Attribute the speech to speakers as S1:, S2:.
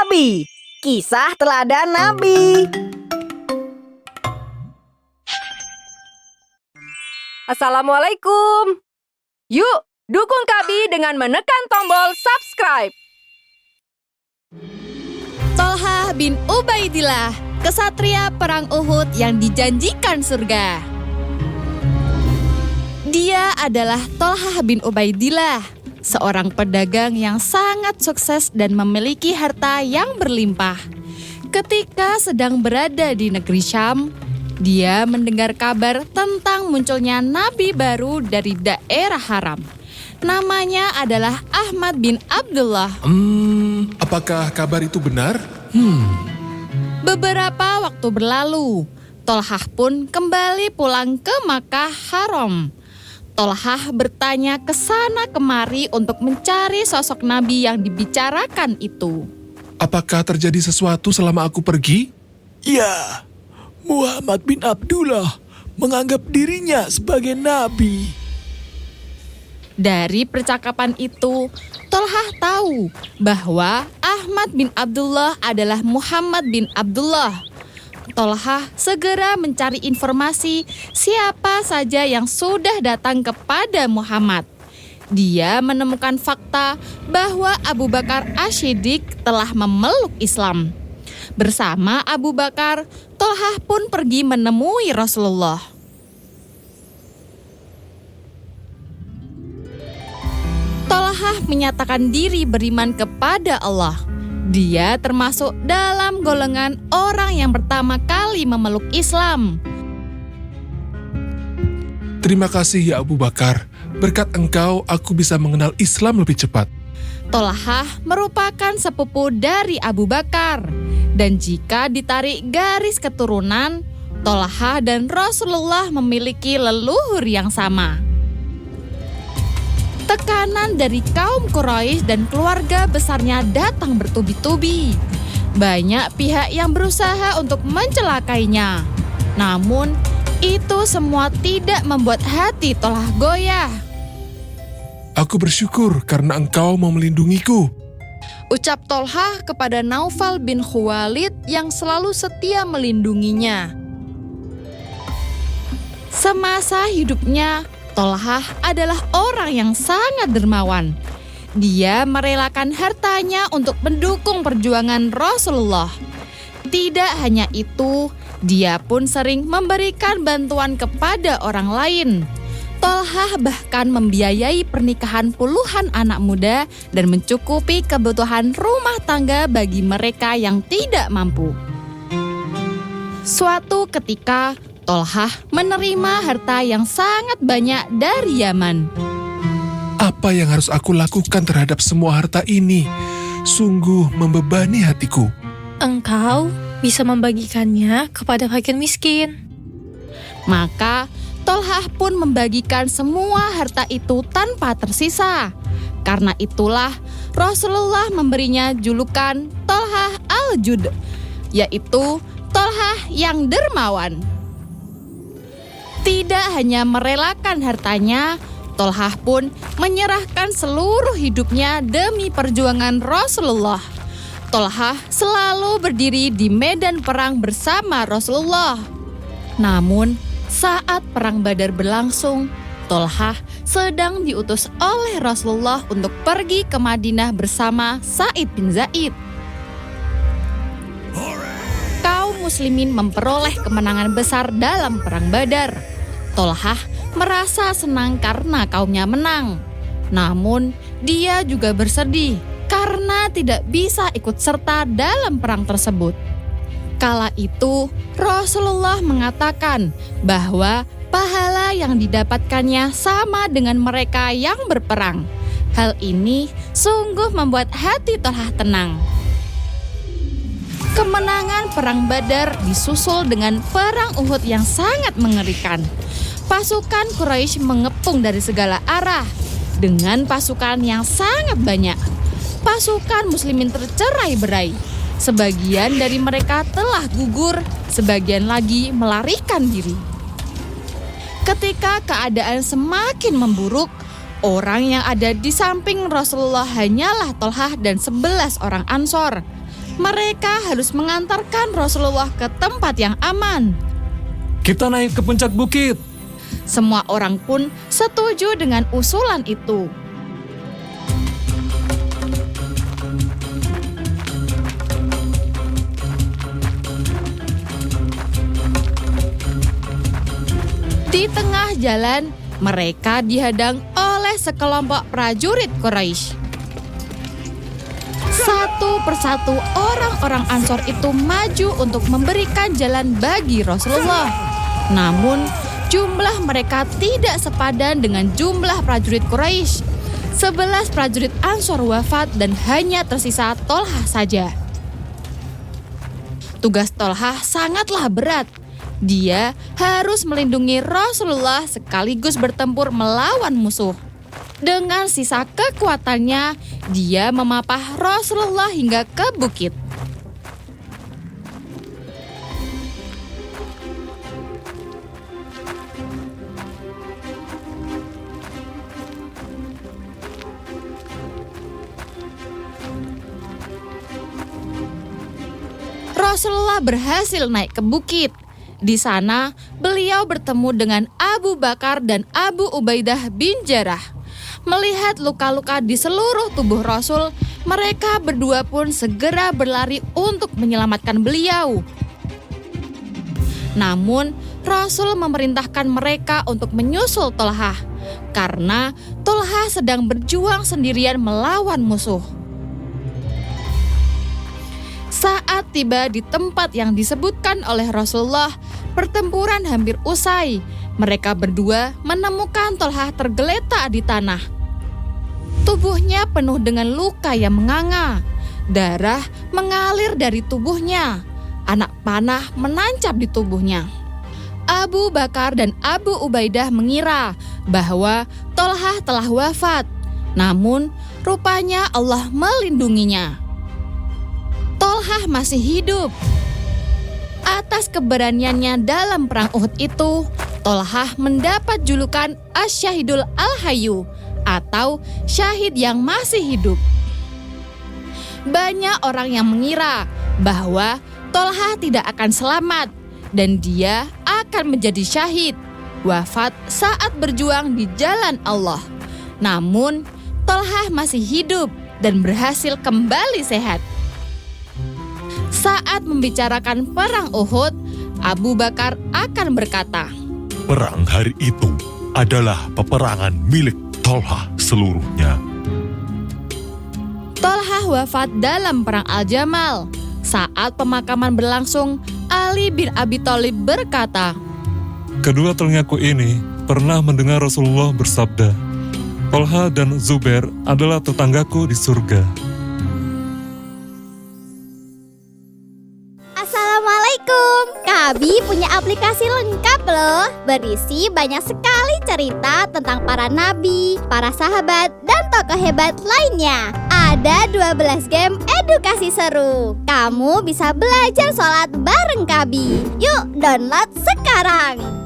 S1: Nabi. Kisah teladan Nabi.
S2: Assalamualaikum. Yuk, dukung Kabi dengan menekan tombol subscribe.
S3: Tolhah bin Ubaidillah, kesatria perang Uhud yang dijanjikan surga. Dia adalah Tolhah bin Ubaidillah, seorang pedagang yang sangat sukses dan memiliki harta yang berlimpah. Ketika sedang berada di negeri Syam, dia mendengar kabar tentang munculnya nabi baru dari daerah haram. Namanya adalah Ahmad bin Abdullah.
S4: Apakah kabar itu benar?
S3: Beberapa waktu berlalu, Tolhah pun kembali pulang ke Makkah Haram. Tolhah bertanya ke sana kemari untuk mencari sosok nabi yang dibicarakan itu.
S4: Apakah terjadi sesuatu selama aku pergi?
S5: Ya, Muhammad bin Abdullah menganggap dirinya sebagai nabi.
S3: Dari percakapan itu, Tolhah tahu bahwa Ahmad bin Abdullah adalah Muhammad bin Abdullah. Tolhah segera mencari informasi siapa saja yang sudah datang kepada Muhammad. Dia menemukan fakta bahwa Abu Bakar Asy-Siddiq telah memeluk Islam. Bersama Abu Bakar, Tolhah pun pergi menemui Rasulullah. Tolhah menyatakan diri beriman kepada Allah. Dia termasuk dalam golongan orang yang pertama kali memeluk Islam.
S4: Terima kasih ya Abu Bakar. Berkat engkau, aku bisa mengenal Islam lebih cepat.
S3: Tolhah merupakan sepupu dari Abu Bakar. Dan jika ditarik garis keturunan, Tolhah dan Rasulullah memiliki leluhur yang sama. Tekanan dari kaum Quraisy dan keluarga besarnya datang bertubi-tubi. Banyak pihak yang berusaha untuk mencelakainya. Namun, itu semua tidak membuat hati Tolhah goyah.
S4: Aku bersyukur karena engkau mau melindungiku.
S6: Ucap Tolhah kepada Naufal bin Khuwailid yang selalu setia melindunginya.
S3: Semasa hidupnya, Tolhah adalah orang yang sangat dermawan. Dia merelakan hartanya untuk mendukung perjuangan Rasulullah. Tidak hanya itu, dia pun sering memberikan bantuan kepada orang lain. Tolhah bahkan membiayai pernikahan puluhan anak muda dan mencukupi kebutuhan rumah tangga bagi mereka yang tidak mampu. Suatu ketika, Tolhah menerima harta yang sangat banyak dari Yaman.
S4: Apa yang harus aku lakukan terhadap semua harta ini? Sungguh membebani hatiku.
S7: Engkau bisa membagikannya kepada fakir miskin.
S3: Maka Tolhah pun membagikan semua harta itu tanpa tersisa. Karena itulah Rasulullah memberinya julukan Tolhah al-Jud, yaitu Tolhah yang dermawan. Tidak hanya merelakan hartanya, Tolhah pun menyerahkan seluruh hidupnya demi perjuangan Rasulullah. Tolhah selalu berdiri di medan perang bersama Rasulullah. Namun, saat perang Badar berlangsung, Tolhah sedang diutus oleh Rasulullah untuk pergi ke Madinah bersama Sa'id bin Zaid. Kaum muslimin memperoleh kemenangan besar dalam perang Badar. Tolhah merasa senang karena kaumnya menang. Namun, dia juga bersedih karena tidak bisa ikut serta dalam perang tersebut. Kala itu, Rasulullah mengatakan bahwa pahala yang didapatkannya sama dengan mereka yang berperang. Hal ini sungguh membuat hati Tolhah tenang. Kemenangan perang Badar disusul dengan perang Uhud yang sangat mengerikan. Pasukan Quraisy mengepung dari segala arah dengan pasukan yang sangat banyak. Pasukan muslimin tercerai-berai. Sebagian dari mereka telah gugur, sebagian lagi melarikan diri. Ketika keadaan semakin memburuk, orang yang ada di samping Rasulullah hanyalah Tolhah dan 11 orang Ansor. Mereka harus mengantarkan Rasulullah ke tempat yang aman.
S8: Kita naik ke puncak bukit.
S3: Semua orang pun setuju dengan usulan itu. Di tengah jalan, mereka dihadang oleh sekelompok prajurit Quraisy. Satu persatu orang-orang Ansor itu maju untuk memberikan jalan bagi Rasulullah. Namun, jumlah mereka tidak sepadan dengan jumlah prajurit Quraisy. 11 prajurit Ansor wafat dan hanya tersisa Tolhah saja. Tugas Tolhah sangatlah berat. Dia harus melindungi Rasulullah sekaligus bertempur melawan musuh. Dengan sisa kekuatannya, dia memapah Rasulullah hingga ke bukit. Rasulullah berhasil naik ke bukit. Di sana, beliau bertemu dengan Abu Bakar dan Abu Ubaidah bin Jarrah. Melihat luka-luka di seluruh tubuh Rasul, mereka berdua pun segera berlari untuk menyelamatkan beliau. Namun, Rasul memerintahkan mereka untuk menyusul Tolhah, karena Tolhah sedang berjuang sendirian melawan musuh. Saat tiba di tempat yang disebutkan oleh Rasulullah, pertempuran hampir usai. Mereka berdua menemukan Tolhah tergeletak di tanah. Tubuhnya penuh dengan luka yang menganga. Darah mengalir dari tubuhnya. Anak panah menancap di tubuhnya. Abu Bakar dan Abu Ubaidah mengira bahwa Tolhah telah wafat. Namun, rupanya Allah melindunginya. Tolhah masih hidup. Atas keberaniannya dalam perang Uhud itu, Tolhah mendapat julukan Asy-Syahidul Al-Hayyu atau syahid yang masih hidup. Banyak orang yang mengira bahwa Tolhah tidak akan selamat dan dia akan menjadi syahid, wafat saat berjuang di jalan Allah. Namun, Tolhah masih hidup dan berhasil kembali sehat. Saat membicarakan perang Uhud, Abu Bakar akan berkata,
S9: "Perang hari itu adalah peperangan milik Tolhah seluruhnya."
S3: Tolhah wafat dalam perang Al-Jamal. Saat pemakaman berlangsung, Ali bin Abi Thalib berkata,
S8: Kedua telingaku ini pernah mendengar Rasulullah bersabda, Tolhah dan Zubair adalah tetanggaku di surga.
S10: Assalamualaikum, Kabi punya aplikasi lengkap loh. Berisi banyak sekali cerita tentang para nabi, para sahabat, dan tokoh hebat lainnya. Ada 12 game edukasi seru. Kamu bisa belajar sholat bareng Kabi. Yuk download sekarang.